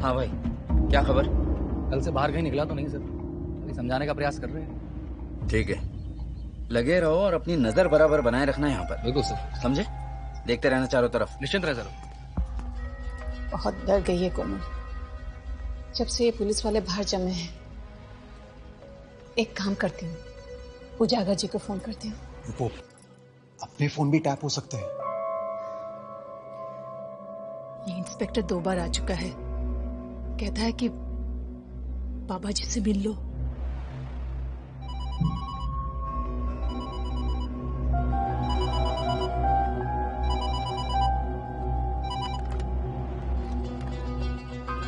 हाँ भाई, क्या खबर? कल से बाहर कहीं निकला तो नहीं सर, अभी समझाने का प्रयास कर रहे हैं। ठीक है, लगे रहो और अपनी नजर बराबर बनाए रखना यहाँ पर। बिल्कुल सर। समझे? देखते रहना चारों तरफ। निश्चिंत रहे सर। बहुत डर गई है कोमल, जब से ये पुलिस वाले बाहर जमे हैं। एक काम करती हूँ, उजागर जी को फोन करती हूँ। रुको, अपने फोन भी टैप हो सकते हैं। ये इंस्पेक्टर 2 बार आ चुका है, कहता है कि बाबा जी से मिल लो।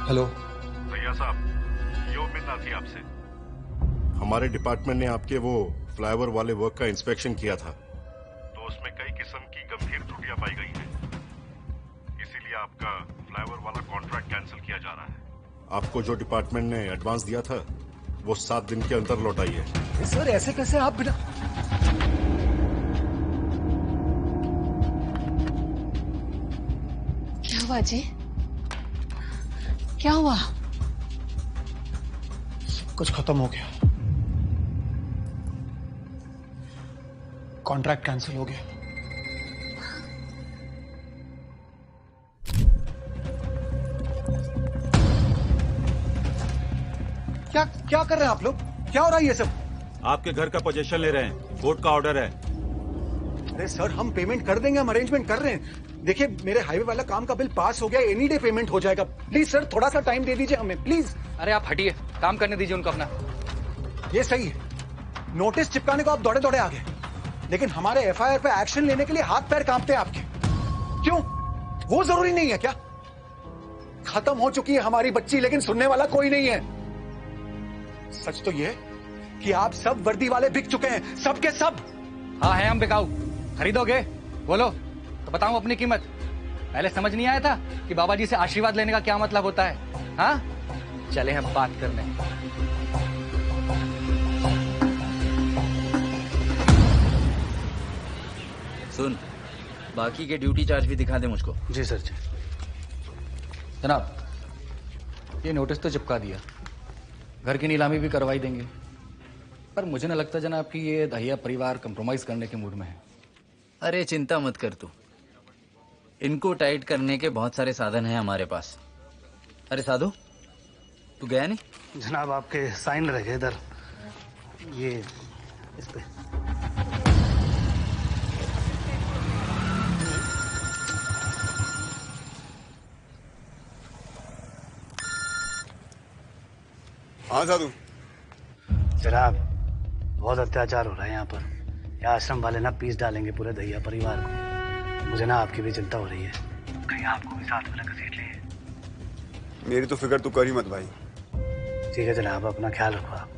हेलो भैया साहब, ये उम्मीद ना थी आपसे। हमारे डिपार्टमेंट ने आपके वो फ्लाईओवर वाले वर्क का इंस्पेक्शन किया था, तो उसमें कई किस्म की गंभीर त्रुटियां पाई गई हैं। इसीलिए आपका फ्लाईओवर वाला कॉन्ट्रैक्ट कैंसिल किया जा रहा है। आपको जो डिपार्टमेंट ने एडवांस दिया था वो 7 दिन के अंदर लौटाई है। सर ऐसे कैसे आप बिना... क्या हुआ जी? क्या हुआ? सब कुछ खत्म हो गया, कॉन्ट्रैक्ट कैंसिल हो गया। क्या क्या कर रहे हैं आप लोग? क्या हो रहा है ये सब? आपके घर का पोजीशन ले रहे हैं, कोर्ट का ऑर्डर है। अरे सर, हम पेमेंट कर देंगे, हम अरेंजमेंट कर रहे हैं। देखिए, मेरे हाईवे वाला काम का बिल पास हो गया, एनी डे पेमेंट हो जाएगा। प्लीज सर, थोड़ा सा टाइम दे दीजिए हमें, प्लीज। अरे आप हटिए, काम करने दीजिए उनको अपना। ये सही है, नोटिस चिपकाने को आप दौड़े दौड़े आ गए, लेकिन हमारे एफआईआर पे एक्शन लेने के लिए हाथ पैर कांपते हैं आपके। क्यों? वो जरूरी नहीं है क्या? खत्म हो चुकी है हमारी बच्ची, लेकिन सुनने वाला कोई नहीं है। सच तो ये है कि आप सब वर्दी वाले बिक चुके हैं, सब के सब। हाँ है, हम बिकाऊ। खरीदोगे? बोलो तो बताऊं अपनी कीमत। पहले समझ नहीं आया था कि बाबा जी से आशीर्वाद लेने का क्या मतलब होता है। हाँ, चले हम बात करने। सुन, बाकी के ड्यूटी चार्ज भी दिखा दे मुझको। जी सर जी। जनाब, ये नोटिस तो चिपका दिया, घर की नीलामी भी करवाई देंगे, पर मुझे न लगता जनाब कि ये दहिया परिवार कंप्रोमाइज करने के मूड में है। अरे चिंता मत कर तू, इनको टाइट करने के बहुत सारे साधन हैं हमारे पास। अरे साधु, तू गया नहीं? जनाब आपके साइन रह गए इधर, ये इस पे। हाँ साधु। जनाब बहुत अत्याचार हो रहा है यहाँ पर। ये आश्रम वाले ना पीस डालेंगे पूरे दहिया परिवार को। मुझे ना आपकी भी चिंता हो रही है, कहीं आपको भी साथ में ना घसीट लिए। मेरी तो फिक्र तू कर ही मत भाई। ठीक है जनाब, अपना ख्याल रखो आप।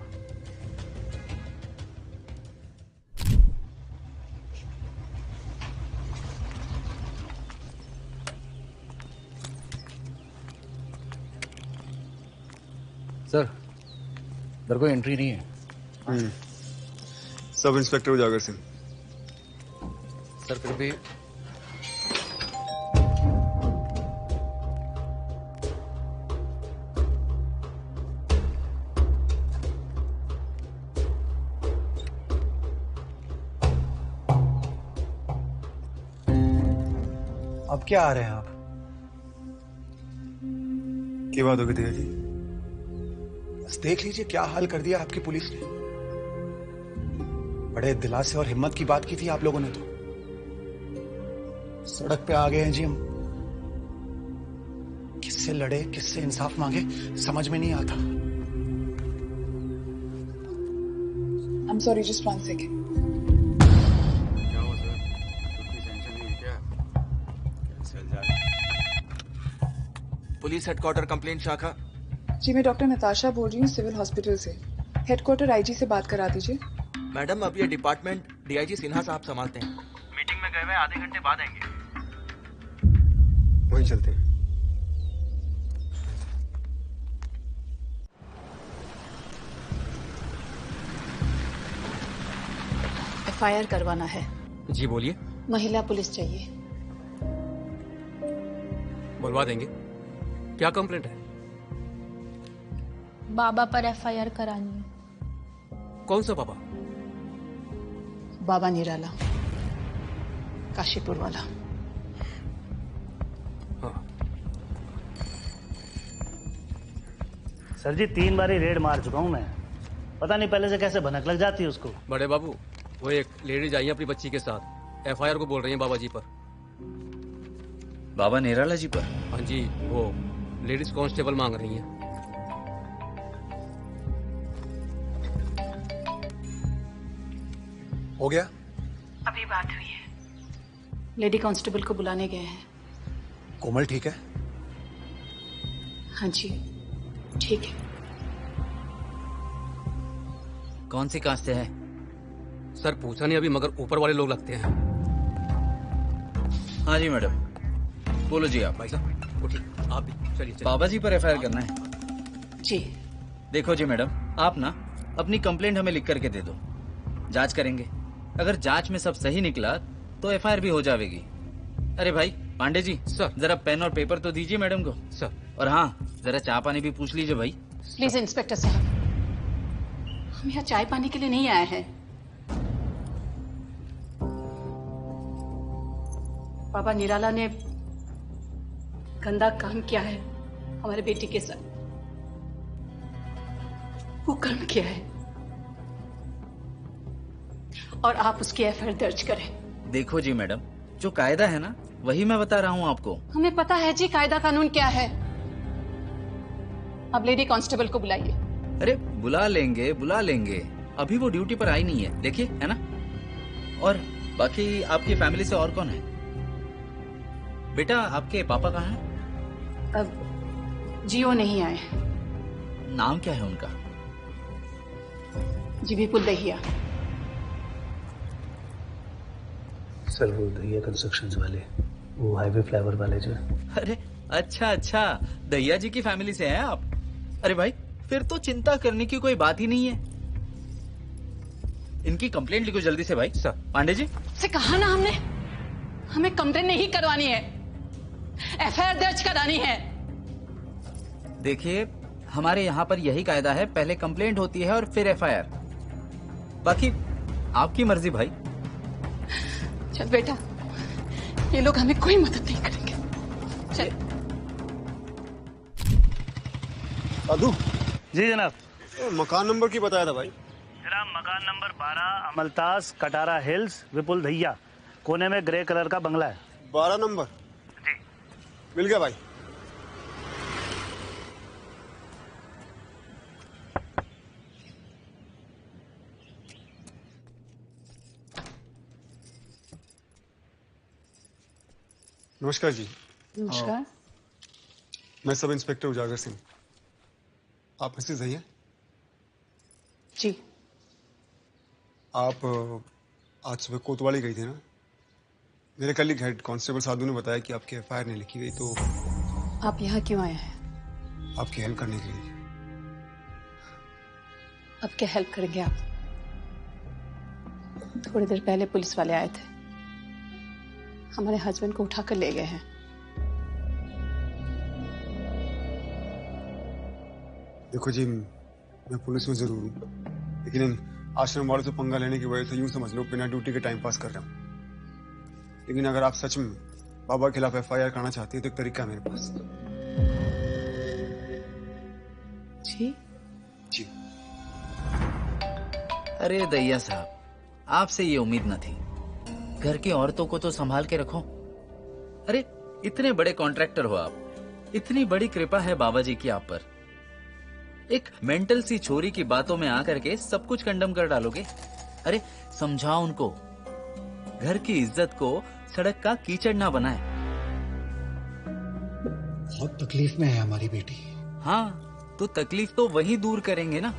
सर, इधर कोई एंट्री नहीं है। सब इंस्पेक्टर उजागर सिंह। सर फिर भी अब क्या आ रहे हैं आप? क्या बात होगी जी? बस देख लीजिए क्या हाल कर दिया आपकी पुलिस ने। बड़े दिलासे और हिम्मत की बात की थी आप लोगों ने, तो सड़क पे आ गए हैं जी हम। किससे लड़े, किससे इंसाफ मांगे, समझ में नहीं आता। I'm sorry, just 1 second. क्या हुआ सर? कुछ टेंशन नहीं है क्या? चल जा। पुलिस हेडक्वार्टर कंप्लेंट शाखा। जी मैं डॉक्टर नताशा बोल रही हूँ सिविल हॉस्पिटल से। हेडक्वार्टर आईजी से बात करा दीजिए। मैडम, अब ये डिपार्टमेंट डीआईजी सिन्हा साहब संभालते हैं। मीटिंग में गए हुए, आधे घंटे बाद आएंगे। वहीं चलते हैं। एफआईआर करवाना है। जी बोलिए। महिला पुलिस चाहिए। बुलवा देंगे। क्या कंप्लेंट है? बाबा पर एफआईआर करानी है। कौन सा बाबा? बाबा निराला, काशीपुर वाला। सर जी 3 बार ही रेड मार चुका हूं मैं, पता नहीं पहले से कैसे भनक लग जाती है उसको। बड़े बाबू, वो एक लेडीज आई है अपनी बच्ची के साथ, एफआईआर को बोल रही है बाबा जी पर। बाबा निराला जी पर? हाँ जी, वो लेडीज कांस्टेबल मांग रही है। हो गया? अभी बात हुई है, लेडी कांस्टेबल को बुलाने गए हैं। कोमल ठीक है? हाँ जी ठीक है। कौन सी कास्ट से है? सर पूछा नहीं अभी, मगर ऊपर वाले लोग लगते हैं। हाँ जी मैडम, बोलो जी आप। भाई साहब उठिए, आप भी चलिए। बाबा जी पर एफआईआर करना है जी। देखो जी मैडम, आप ना अपनी कंप्लेंट हमें लिख करके दे दो, जांच करेंगे। अगर जांच में सब सही निकला तो एफआईआर भी हो जाएगी। अरे भाई पांडे जी, सर जरा पेन और पेपर तो दीजिए मैडम को। सर। और हाँ, जरा चाय पानी भी पूछ लीजिए भाई। प्लीज इंस्पेक्टर साहब, हम यहाँ चाय पानी के लिए नहीं आए हैं। बाबा निराला ने गंदा काम किया है हमारे बेटी के साथ, वो कर्म किया है और आप उसकी एफआईआर दर्ज करें। देखो जी मैडम, जो कायदा है ना वही मैं बता रहा हूँ आपको। हमें पता है जी कायदा कानून क्या है। अब लेडी कांस्टेबल को बुलाइए। अरे बुला लेंगे बुला लेंगे, अभी वो ड्यूटी पर आई नहीं है, देखिए है ना। और बाकी आपकी फैमिली से और कौन है? बेटा आपके पापा कहाँ हैं? अब जियो नहीं आए। नाम क्या है उनका? जी विपुल दहिया। सर वो दहिया कंस्ट्रक्शंस वाले, वो हाईवे फ्लाईओवर वाले जो। अरे अच्छा अच्छा, दहिया जी की फैमिली से हैं आप? अरे भाई फिर तो चिंता करने की कोई बात ही नहीं है। इनकी कंप्लेंट लिखो जल्दी से भाई। सर। पांडे जी से कहा ना हमने, हमें कंप्लेंट नहीं करवानी है, एफआईआर दर्ज करानी है। देखिए हमारे यहाँ पर यही कायदा है, पहले कंप्लेंट होती है और फिर एफआईआर। बाकी आपकी मर्जी भाई। चल बेटा, ये लोग हमें कोई मदद नहीं करेंगे। चल। साधु जी जनाब। मकान नंबर की बताया था भाई? जनाब मकान नंबर 12 अमलतास कटारा हिल्स, विपुल दहिया, कोने में ग्रे कलर का बंगला है। 12 नंबर जी मिल गया भाई। नमस्कार जी। नमस्कार। मैं सब इंस्पेक्टर उजागर सिंह। आप मिसेज दहिया? जी। आप आज सुबह कोतवाली गई थी ना? मेरे कलीग हेड कांस्टेबल साधु ने बताया कि आपकी एफआईआर नहीं लिखी गई, तो आप यहाँ क्यों आए हैं? आपकी हेल्प करने के लिए। अब क्या हेल्प करेंगे आप? थोड़ी देर पहले पुलिस वाले आए थे, हमारे हस्बैंड को उठाकर ले गए हैं। देखो जी, मैं पुलिस में जरूर हूँ, लेकिन इन आश्रम वालों से पंगा लेने की वजह से यूं समझ लो बिना ड्यूटी के टाइम पास कर रहा हूँ। लेकिन अगर आप सच में बाबा के खिलाफ एफआईआर करना चाहती है तो एक तरीका है मेरे पास। जी जी। अरे दैया साहब, आपसे ये उम्मीद न थी। घर की औरतों को तो संभाल के रखो। अरे इतने बड़े कॉन्ट्रैक्टर हो आप, इतनी बड़ी कृपा है बाबा जी की आप पर, एक मेंटल सी छोरी की बातों में आकर के सब कुछ कंडम कर डालोगे? अरे समझाओ उनको, घर की इज्जत को सड़क का कीचड़ ना बनाए। बहुत तकलीफ में है हमारी बेटी। हाँ तो तकलीफ तो वही दूर करेंगे ना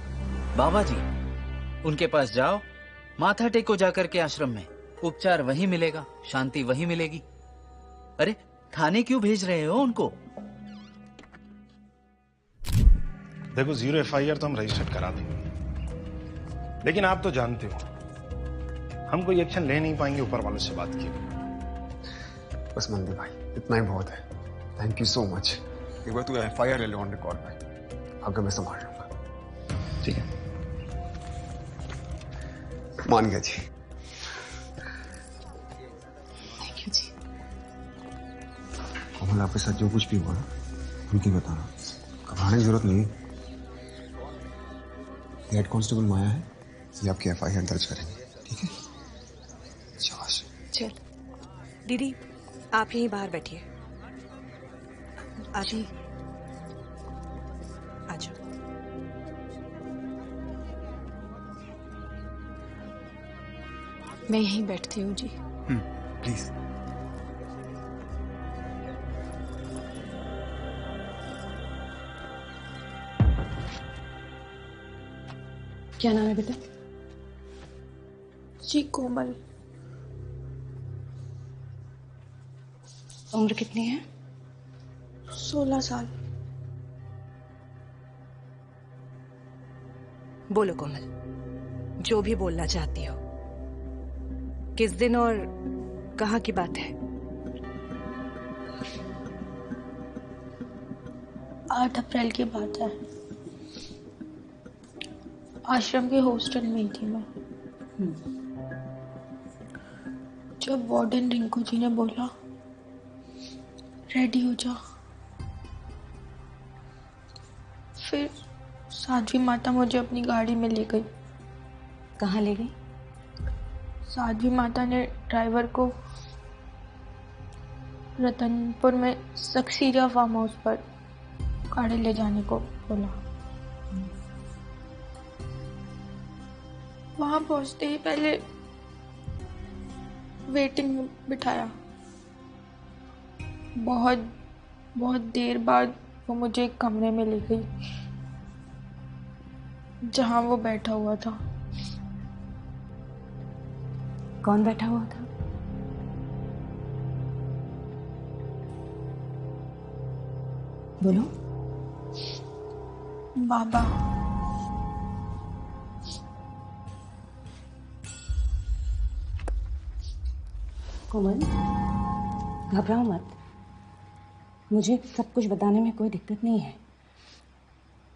बाबा जी। उनके पास जाओ, माथा टेको जाकर के आश्रम में, उपचार वही मिलेगा, शांति वही मिलेगी। अरे थाने क्यों भेज रहे हो उनको? देखो 0 एफआईआर तो हम रजिस्टर करा देंगे, लेकिन आप तो जानते हो हम कोई एक्शन ले नहीं पाएंगे ऊपर वालों से बात किए। बस मंदिर भाई, इतना ही बहुत है। Thank you so much. एक बार तू एफआईआर ले लो ऑन रिकॉर्ड भाई, आगे मैं संभाल लूंगा। ठीक है, मान गया जी। थैंक यू जी। कमल, आपके साथ जो कुछ भी हुआ ना, उनकी बताना, घबराने की जरूरत नहीं। हेड कांस्टेबल माया है, ये आपकी एफआईआर दर्ज करेंगे, ठीक है? शाबाश। चल दीदी, आप यहीं बाहर बैठिए। आप ही आ जाओ। मैं यहीं बैठती हूँ जी। प्लीज। क्या नाम है बेटा? जी कोमल। उम्र कितनी है? 16 साल। बोलो कोमल, जो भी बोलना चाहती हो। किस दिन और कहाँ की बात है? 8 अप्रैल की बात है। आश्रम के हॉस्टल में ही थी मैं। जब वार्डन रिंकू जी ने बोला रेडी हो जा, फिर साध्वी माता मुझे अपनी गाड़ी में ले गई। कहाँ ले गई? साध्वी माता ने ड्राइवर को रतनपुर में सक्सीरिया फार्म हाउस पर गाड़ी ले जाने को बोला। वहां पहुंचते ही पहले वेटिंग में बिठाया। बहुत देर बाद वो मुझे एक कमरे में ले गई जहां वो बैठा हुआ था। कौन बैठा हुआ था? बोलो। बाबा। कोमल, घबराओ मत। मुझे सब कुछ बताने में कोई दिक्कत नहीं है।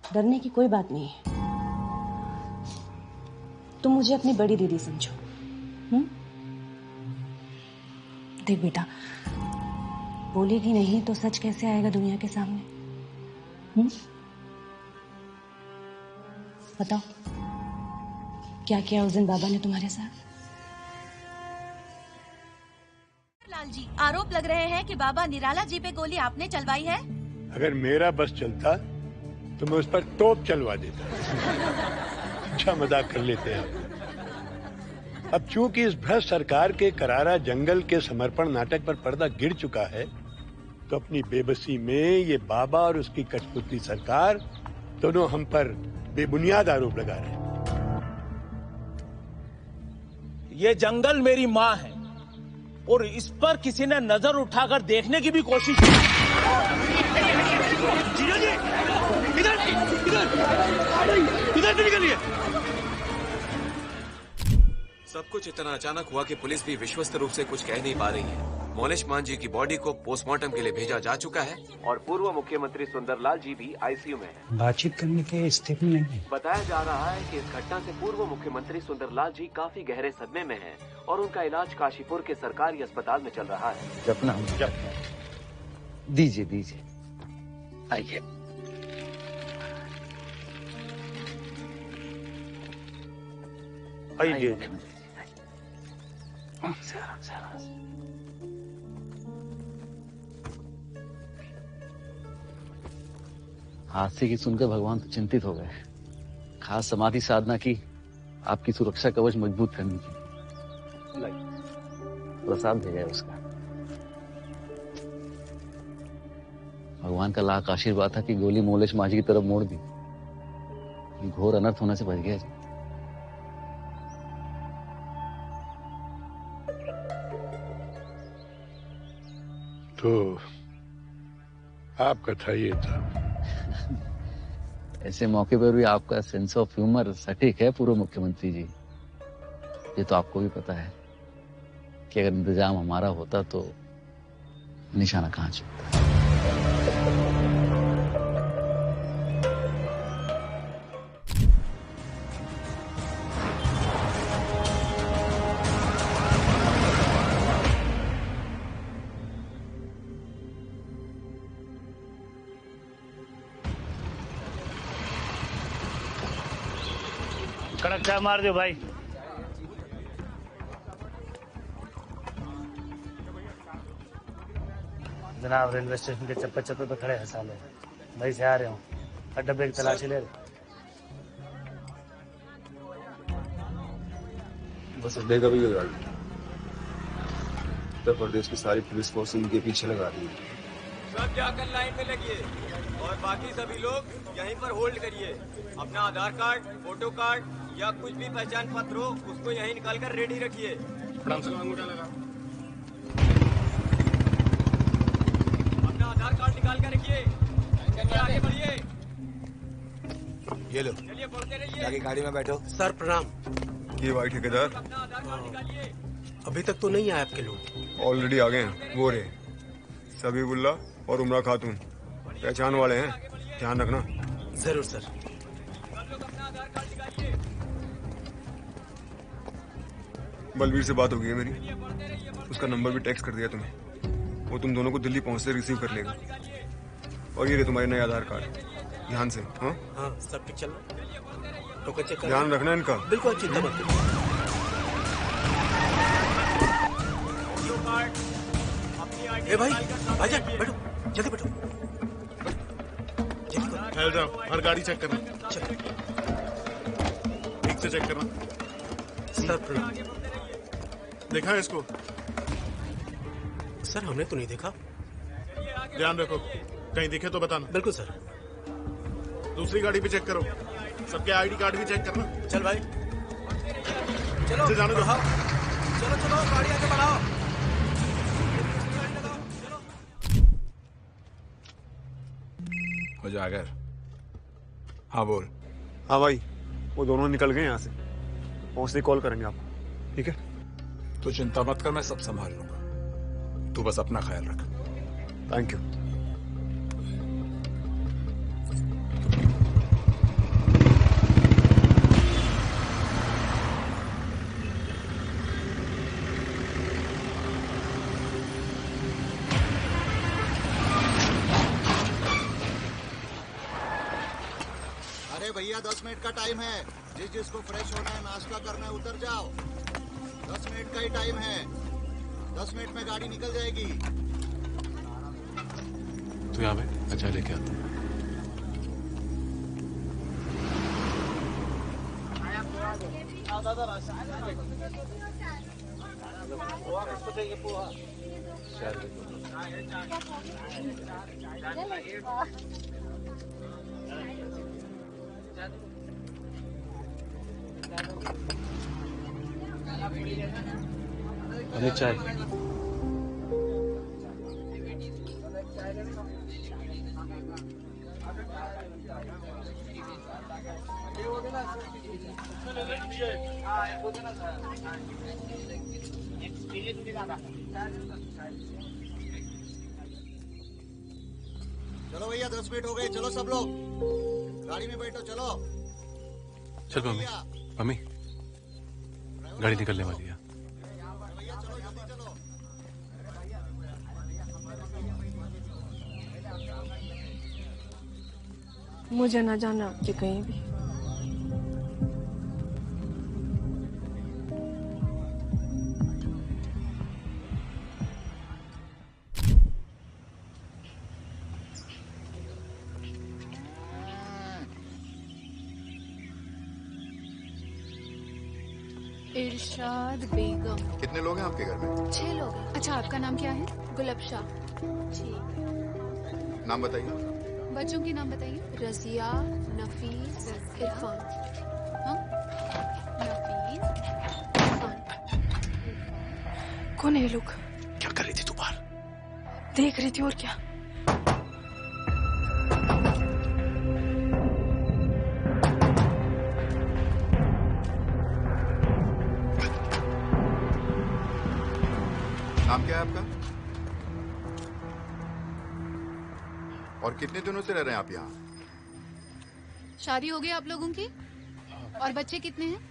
डरने की कोई बात नहीं है। तुम मुझे अपनी बड़ी दीदी समझो। देख बेटा, बोलेगी नहीं तो सच कैसे आएगा दुनिया के सामने? बताओ, क्या किया उस दिन बाबा ने तुम्हारे साथ? लाल जी, आरोप लग रहे हैं कि बाबा निराला जी पे गोली आपने चलवाई है। अगर मेरा बस चलता तो मैं उस पर तोप चलवा देता। अच्छा मजाक कर लेते हैं। अब चूंकि इस भ्रष्ट सरकार के करारा जंगल के समर्पण नाटक पर पर्दा गिर चुका है, तो अपनी बेबसी में ये बाबा और उसकी कठपुतली सरकार दोनों हम पर बेबुनियाद आरोप लगा रहे हैं। ये जंगल मेरी माँ है और इस पर किसी ने नजर उठाकर देखने की भी कोशिश की। जीजा जी, इधर से निकलिए। सब कुछ इतना अचानक हुआ कि पुलिस भी विश्वस्त रूप से कुछ कह नहीं पा रही है। मोलेश मान जी की बॉडी को पोस्टमार्टम के लिए भेजा जा चुका है और पूर्व मुख्यमंत्री सुंदरलाल जी भी आईसीयू में है। बातचीत करने के स्थिति में नहीं। बताया जा रहा है कि इस घटना से पूर्व मुख्यमंत्री सुंदरलाल जी काफी गहरे सदमे में हैं और उनका इलाज काशीपुर के सरकारी अस्पताल में चल रहा है। जपना दीजिए, आइए। आइए। हादसे की सुनकर भगवान तो चिंतित हो गए। खास समाधि साधना की, आपकी सुरक्षा कवच मजबूत करने की। प्रसाद भेजा है उसका। भगवान का लाख आशीर्वाद था कि गोली मोलेश माझी की तरफ मोड़ दी। घोर अनर्थ होने से बच गया जी। तो आपका था ये था। ऐसे मौके पर भी आपका सेंस ऑफ ह्यूमर सटीक है पूर्व मुख्यमंत्री जी। ये तो आपको भी पता है कि अगर इंतजाम हमारा होता तो निशाना कहाँ चुकता। कड़क चाय मार दो भाई। जनाब रेलवे स्टेशन के चप्पे चप्पे पे खड़े हैं साले, भाई से आ रहे हूँ, हर डब्बे की तलाशी ले रहे। बस अड्डे का भी ये गाड़ी, उत्तर प्रदेश की सारी पुलिस फोर्स इनके पीछे लगा रही है। सब जाकर लाइन में लगिए और बाकी सभी लोग यहीं पर होल्ड करिए। अपना आधार कार्ड, फोटो कार्ड या कुछ भी पहचान पत्र हो उसको यहीं निकाल कर रेडी रखिए। अपना आधार कार्ड निकाल कर रखिए, आगे बढ़िए। ये लो, चलिए बढ़ते रहिए। जाके गाड़ी में बैठो। सर प्रणाम। ये भाई ठेकेदार अभी तक तो नहीं आए आपके लोग। ऑलरेडी आ गए हैं, वो रहे सबीबुल्ला और उमरा खातून, पहचान वाले हैं, ध्यान रखना। जरूर सर। बलवीर से बात हो गई है मेरी, उसका नंबर भी टेक्स्ट कर दिया तुम्हें, वो तुम दोनों को दिल्ली पहुंचते रिसीव कर लेगा। और ये रहे तुम्हारे नए आधार कार्ड, ध्यान से। हाँ हाँ सब ठीक चल रहा, टोकन चेक कर, ध्यान रखना इनका। बिल्कुल चिंता मत करो। ए भाई, भाईजान बैठो, जल्दी बैठो। ठहर जाओ, हर गाड़ी चेक करना, ठीक से चेक करना। सर प्रणाम। देखा है इसको? सर हमने तो नहीं देखा। ध्यान रखो, कहीं दिखे तो बताना। बिल्कुल सर। दूसरी गाड़ी भी चेक करो, सबके आईडी कार्ड भी चेक करना। चल भाई चलो, जाने दो। चलो चलो गाड़ी आगे बढ़ाओ। हो जाएगा। हाँ बोल। हाँ भाई, वो दोनों निकल गए यहाँ से, पहुंचते कॉल करेंगे आपको, ठीक है? तो चिंता मत कर, मैं सब संभाल लूंगा, तू बस अपना ख्याल रख। Thank you. भैया 10 मिनट का टाइम है, जिसको फ्रेश होना है, नाश्ता करना है, उतर जाओ। 10 मिनट का ही टाइम है, 10 मिनट में गाड़ी निकल जाएगी। तू यहाँ पे अच्छा लेके आता। हमें चाय। चलो भैया 10 मिनट हो गए, चलो सब लोग गाड़ी में बैठो, चलो। चल मम्मी, मम्मी गाड़ी निकलने वाली है। मुझे ना जाना आपके कहीं भी। इरशाद बेगम। कितने लोग हैं आपके घर में? 6 लोग हैं। अच्छा आपका नाम क्या है? गुलबशा। ठीक। नाम बताइए। बच्चों के नाम बताइए। रजिया, नफीस, इरफान। हाँ नफीस, इरफान। कौन है ये लोग? क्या कर रही थी तू बाहर? देख रही थी और क्या। नाम क्या है आपका? और कितने दिनों से रह रहे हैं आप यहाँ? शादी हो गई आप लोगों की? और बच्चे कितने हैं?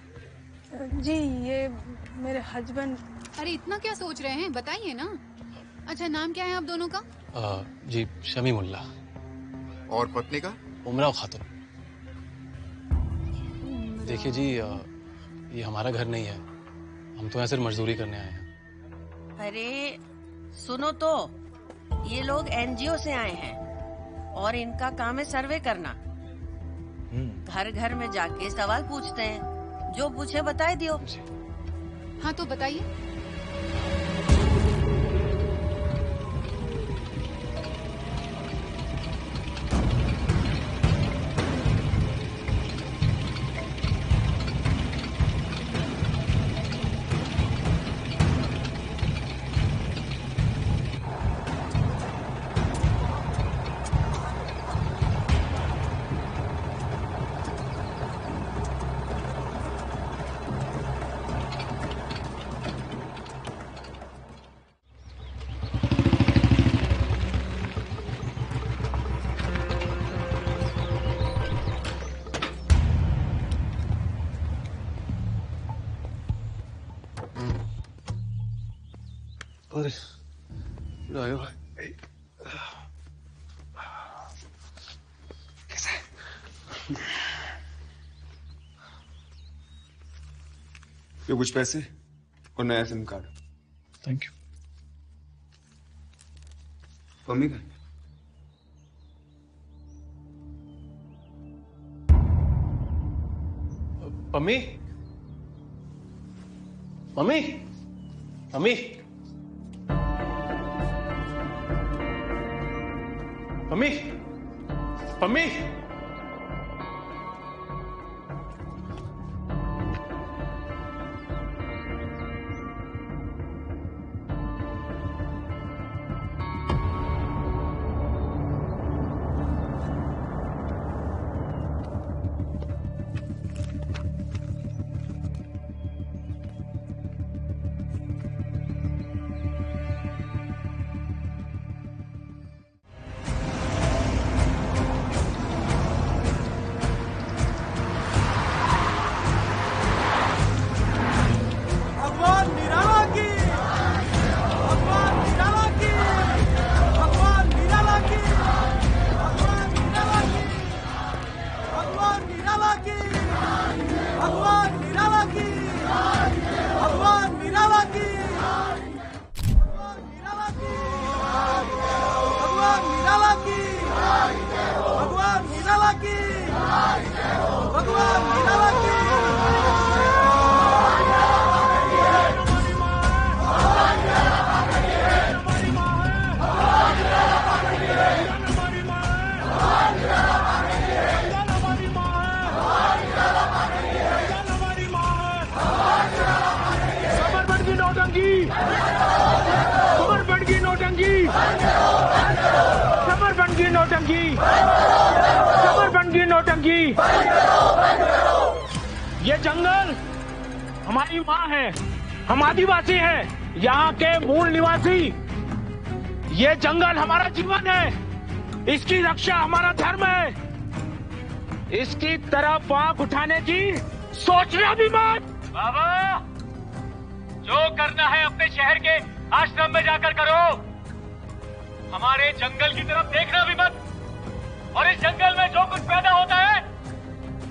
जी ये मेरे हस्बैंड। अरे इतना क्या सोच रहे हैं, बताइए ना। अच्छा नाम क्या है आप दोनों का? जी शमीमुल्लाह। और पत्नी का? उमरा खातून। देखिए जी, ये हमारा घर नहीं है। हम तो यहाँ सिर्फ मजदूरी करने आए हैं। अरे सुनो तो, ये लोग एनजीओ से आए हैं और इनका काम है सर्वे करना। घर घर में जाके सवाल पूछते हैं, जो पूछे बताए दियो। हाँ तो बताइए। कैसा है? ये कुछ पैसे और नया SIM card. Thank you. Mummy का mummy, mummy, mummy, mummy, mummy, ये जंगल हमारी माँ है। हम आदिवासी हैं, यहाँ के मूल निवासी। ये जंगल हमारा जीवन है, इसकी रक्षा हमारा धर्म है। इसकी तरफ आंख उठाने की सोचना भी मत। बाबा, जो करना है अपने शहर के आश्रम में जाकर करो, हमारे जंगल की तरफ देखना भी मत। और इस जंगल में जो कुछ पैदा होता है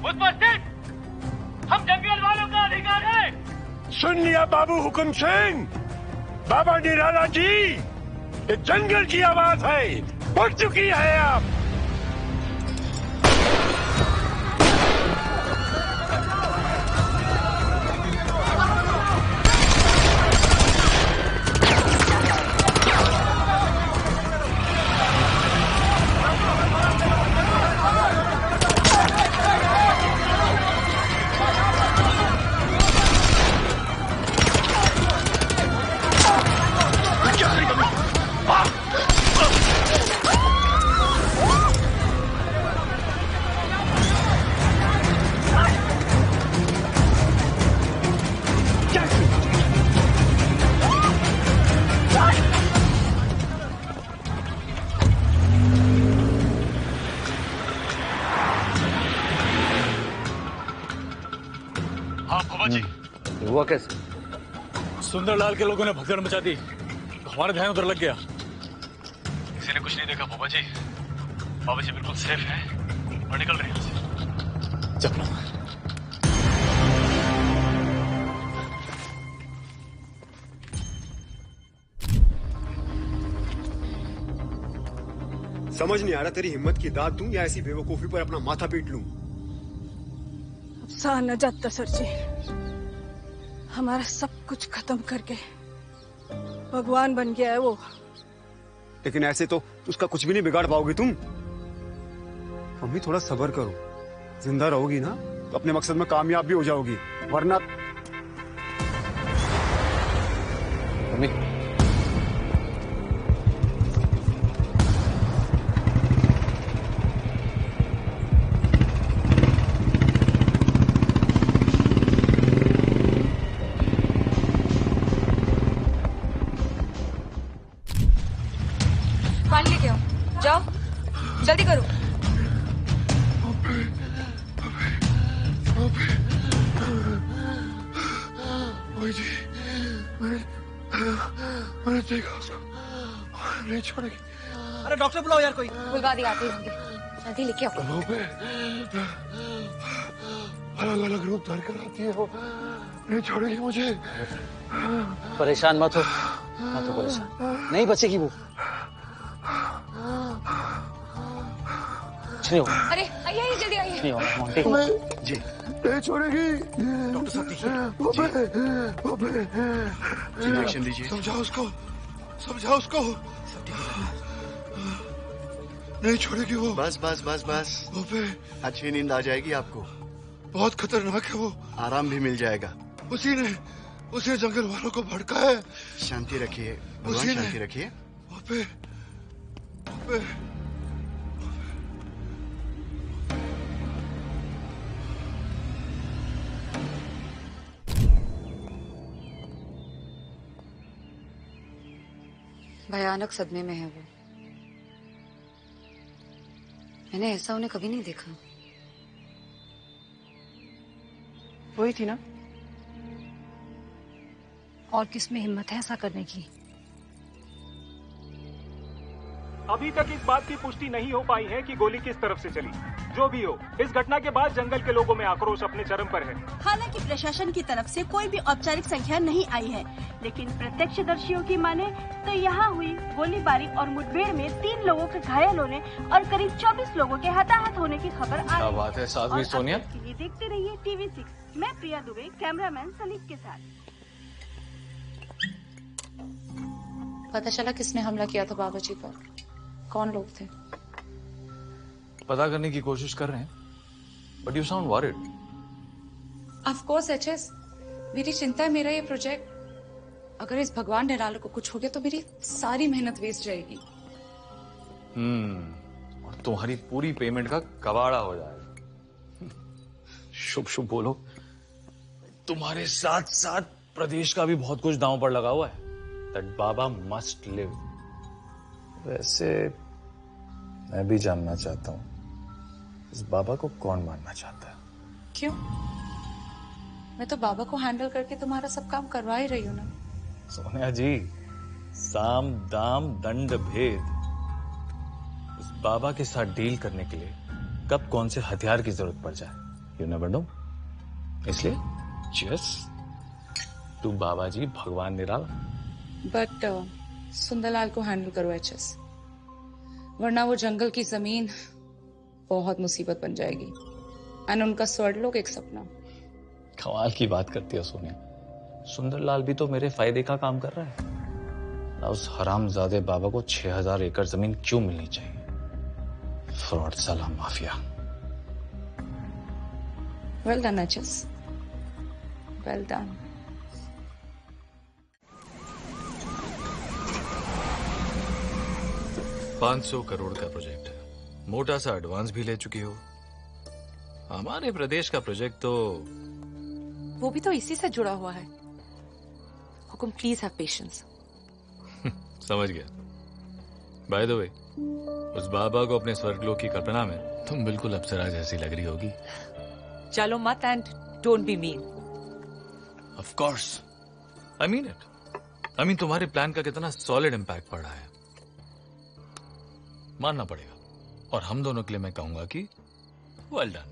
उस पर सिर्फ हम जंगल वालों का अधिकार है। सुन लिया बाबू हुकुम सिंह, बाबा निराला जी, ये जंगल की आवाज है, उठ चुकी है आप। हुआ कैसे? सुंदरलाल के लोगों ने भगदड़ मचा दी तो हमारा ध्यान उधर लग गया। किसी ने कुछ नहीं देखा बाबा जी। बाबा जी बिल्कुल सेफ है और निकल रहे हैं। चलो। समझ नहीं आ रहा तेरी हिम्मत की दाद दूं या ऐसी बेवकूफी पर अपना माथा पीट लूं। अब सहा न जाता सर जी, हमारा सब कुछ खत्म करके भगवान बन गया है वो। लेकिन ऐसे तो उसका कुछ भी नहीं बिगाड़ पाओगी तुम। मम्मी थोड़ा सब्र करो, जिंदा रहोगी ना तो अपने मकसद में कामयाब भी हो जाओगी, वरना मम्मी पानी लेके आओ, जाओ जल्दी करो। जी मैंने देखा उसको, नहीं छोड़ेगी। अरे डॉक्टर बुलाओ यार कोई। बुलवा दिया, आते ही होंगे, जल्दी लेके आओ। अलग अलग रूप धार कर आती है वो, नहीं छोड़ेगी मुझे। परेशान मत हो परेशान, नहीं बचेगी वो। कुछ नहीं होगा। अरे आइए जल्दी आइए। नहीं होगा मोंटी जी, नहीं छोड़ेगी। डॉक्टर साहब देखिए, इंजेक्शन दीजिए। समझाओ उसको, समझाओ उसको, नहीं छोड़ेगी वो। बस बस बस बस, अच्छी नींद आ जाएगी आपको। बहुत खतरनाक है वो, आराम भी मिल जाएगा। उसी ने जंगल वालों को भड़काया है। शांति रखिए भगवान, शांति रखिए। भयानक सदमे में है वो। मैंने ऐसा उन्हें कभी नहीं देखा। वही थी ना। और किसमें हिम्मत है ऐसा करने की? अभी तक इस बात की पुष्टि नहीं हो पाई है कि गोली किस तरफ से चली। जो भी हो, इस घटना के बाद जंगल के लोगों में आक्रोश अपने चरम पर है। हालांकि प्रशासन की तरफ से कोई भी औपचारिक संख्या नहीं आई है, लेकिन प्रत्यक्षदर्शियों की माने तो यहाँ हुई गोलीबारी और मुठभेड़ में 3 लोगों के घायल होने और करीब 24 लोगों के हताहत होने की खबर आ रही है। क्या बात है साध्वी सोनिया। के लिए देखते रहिए TV6। मैं प्रिया दुबे, कैमरामैन सलीफ के साथ। पता चला किसने हमला किया था बाबा जी पर? कौन लोग थे? पता करने की कोशिश कर रहे हैं, but you sound worried. Of course HS, मेरी चिंता है मेरा ये प्रोजेक्ट। अगर इस भगवान निराला को कुछ हो गया तो मेरी सारी मेहनत वेस्ट जाएगी। और तुम्हारी पूरी पेमेंट का कबाड़ा हो जाएगा। शुभ शुभ बोलो। तुम्हारे साथ साथ प्रदेश का भी बहुत कुछ दांव पर लगा हुआ है। That Baba must live. वैसे मैं भी जानना चाहता हूं इस बाबा को कौन मारना चाहता है। क्यों? मैं तो बाबा को हैंडल करके तुम्हारा सब काम करवा ही रही हूँ ना। सोनिया जी, साम दाम दंड भेद, उस बाबा के साथ डील करने के लिए कब कौन से हथियार की जरूरत पड़ जाए यू नेवर नो। इसलिए जस्ट तू बाबा जी भगवान निराला। बट सुंदरलाल को हैंडल करो एचएस, वरना वो जंगल की जमीन बहुत मुसीबत बन जाएगी। एंड उनका स्वर्गलोक एक सपना। कमाल की बात करती है सोनिया। सुंदरलाल भी तो मेरे फायदे का काम कर रहा है। उस हरामजादे बाबा को 6000 एकड़ जमीन क्यों मिलनी चाहिए? फ्रॉड साला mafia. Well done HS, well done. $500 crore का प्रोजेक्ट है, मोटा सा एडवांस भी ले चुकी हो। हमारे प्रदेश का प्रोजेक्ट तो वो भी तो इसी से जुड़ा हुआ है। हुकुम प्लीज हैव पेशेंस। समझ गया। बाय द वे, उस बाबा को अपने स्वर्गलोक की कल्पना में तुम बिल्कुल अप्सरा जैसी लग रही होगी। चलो मत and don't be mean. Of course I mean it. I mean तुम्हारे प्लान का कितना सॉलिड इम्पैक्ट पड़ा है, मानना पड़ेगा। और हम दोनों के लिए मैं कहूंगा कि वेल डन।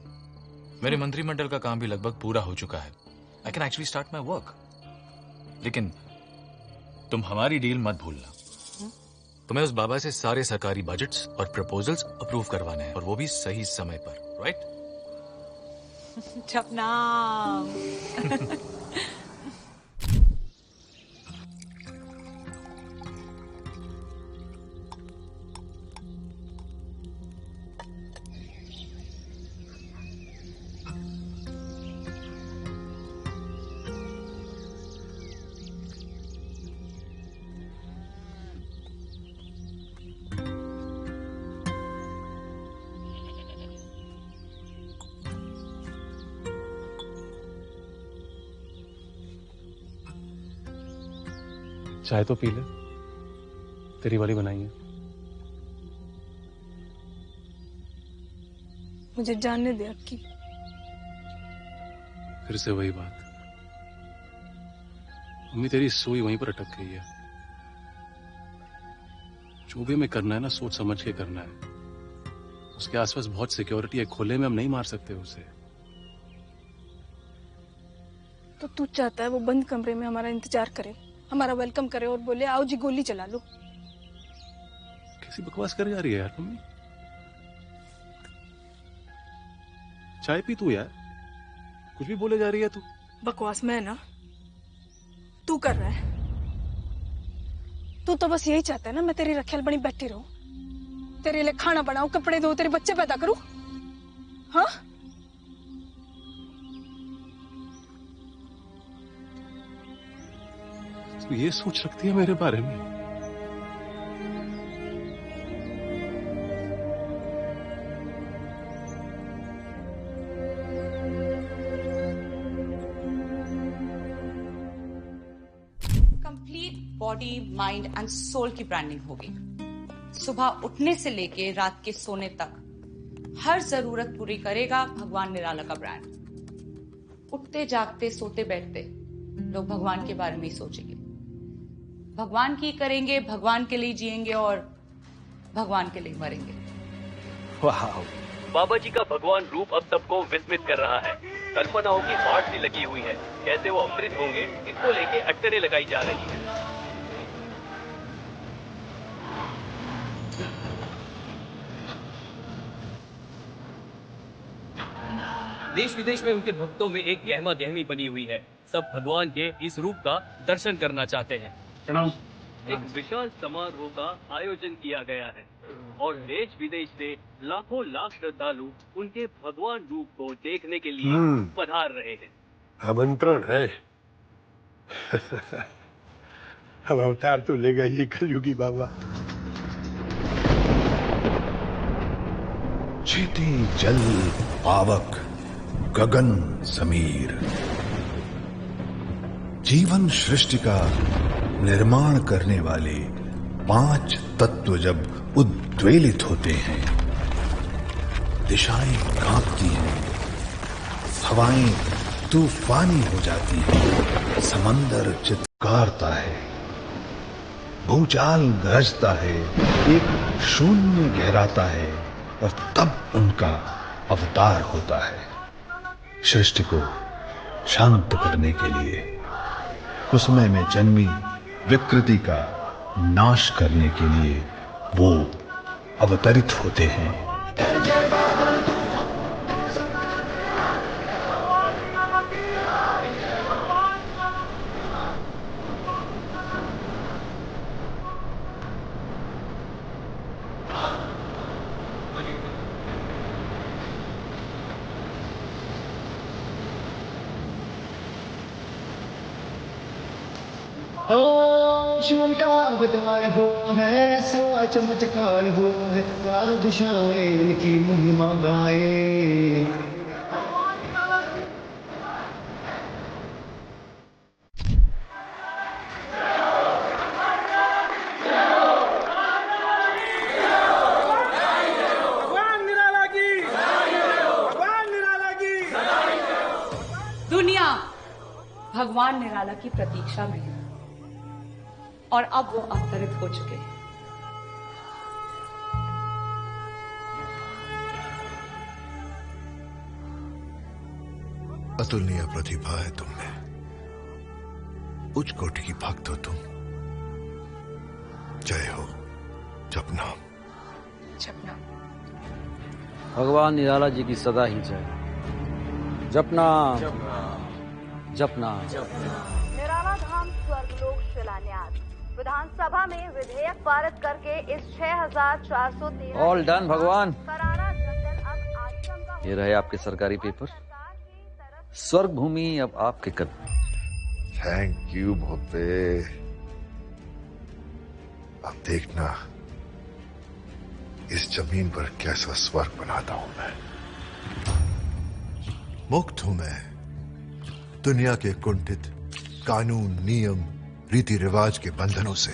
मेरे मंत्रिमंडल का काम भी लगभग पूरा हो चुका है। I can actually start my work. लेकिन तुम हमारी डील मत भूलना। तुम्हें उस बाबा से सारे सरकारी बजट्स और प्रपोजल्स अप्रूव करवाने हैं, और वो भी सही समय पर, राइट? जपनाम। चाय तो पी ले, तेरी वाली बनाई है। मुझे जानने दे अक्की। फिर से वही बात, मम्मी तेरी सुई वहीं पर अटक गई है। जो भी हमें करना है ना, सोच समझ के करना है। उसके आसपास बहुत सिक्योरिटी है, खुले में हम नहीं मार सकते उसे। तो तू चाहता है वो बंद कमरे में हमारा इंतजार करे, हमारा वेलकम करे और बोले आओ जी गोली चला लो? कैसी बकवास कर जा रही है यार मम्मी। चाय पी तू यार, कुछ भी बोले जा रही है तू। बकवास मैं ना, तू कर रहा है। तू तो बस यही चाहता है ना मैं तेरी रखेल बनी बैठी रहूं, तेरे लिए खाना बनाऊं, कपड़े धो, तेरे बच्चे पैदा करूं। हाँ, तू ये सोच रखती है मेरे बारे में? Complete body, mind and soul की ब्रांडिंग होगी। सुबह उठने से लेके रात के सोने तक हर जरूरत पूरी करेगा भगवान निराला का ब्रांड। उठते जागते सोते बैठते लोग भगवान के बारे में ही सोचेंगे, भगवान की करेंगे, भगवान के लिए जिएंगे और भगवान के लिए मरेंगे। वाह, बाबा जी का भगवान रूप अब सबको विस्मित कर रहा है। कल्पनाओं की बाढ़ सी लगी हुई है, कैसे वो अमृत होंगे इसको लेके अटकलें लगाई जा रही है। देश विदेश में उनके भक्तों में एक गहमा गहमी बनी हुई है। सब भगवान के इस रूप का दर्शन करना चाहते हैं। एक विशाल समारोह का आयोजन किया गया है और देश विदेश से लाखों लाख श्रद्धालु उनके भगवान रूप को देखने के लिए पधार रहे हैं। आमंत्रण है। अब अवतार तो लेगा ये कलयुगी बाबा। चेती जल पावक गगन समीर, जीवन सृष्टि का निर्माण करने वाले 5 तत्व जब उद्वेलित होते हैं, दिशाएं कांपती हैं, हवाएं तूफानी हो जाती हैं, समंदर चित्कारता है, भूचाल गरजता है, एक शून्य गहराता है और तब उनका अवतार होता है सृष्टि को शांत करने के लिए, कुसमय में जन्मी विकृति का नाश करने के लिए वो अवतरित होते हैं। चमत्कार हो है, ऐसा चमत्कार हो है, चारों दिशाएं की महिमा गाए। दुनिया भगवान निराला की प्रतीक्षा में है और अब वो अवतरित हो चुके हैं। अतुलनीय प्रतिभा है तुम में, उच्च कोटि की भक्त हो तुम। जय हो। जपना। जपना। भगवान निराला जी की सदा ही जय। जपना जपना। निराला धाम स्वर्गलोक शिलान्यास। विधानसभा में विधेयक पारित करके इस 6413 ऑल डन भगवान। करारा जंगल अब आश्रम का ये रहे आपके सरकारी पेपर। स्वर्ग भूमि अब आपके कदम। Thank you Bhope. अब देखना इस जमीन पर कैसा स्वर्ग बनाता हूं मैं। मुक्त हूं मैं दुनिया के कुंठित कानून, नियम, रीति रिवाज के बंधनों से।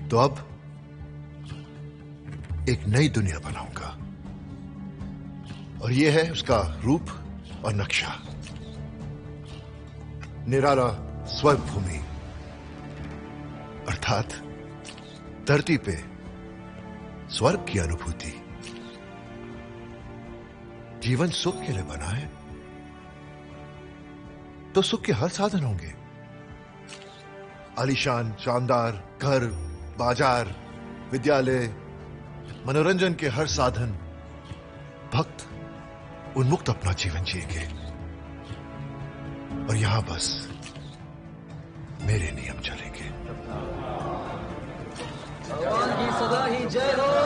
तो अब एक नई दुनिया बनाऊंगा और यह है उसका रूप और नक्शा। निराला स्वर्ग भूमि, अर्थात धरती पे स्वर्ग की अनुभूति। जीवन सुख के लिए बना है तो सुख के हर साधन होंगे। आलीशान शानदार घर, बाजार, विद्यालय, मनोरंजन के हर साधन। भक्त उन्मुक्त अपना जीवन जिएंगे और यहां बस मेरे नियम चलेंगे। भगवान की सदा ही जय हो।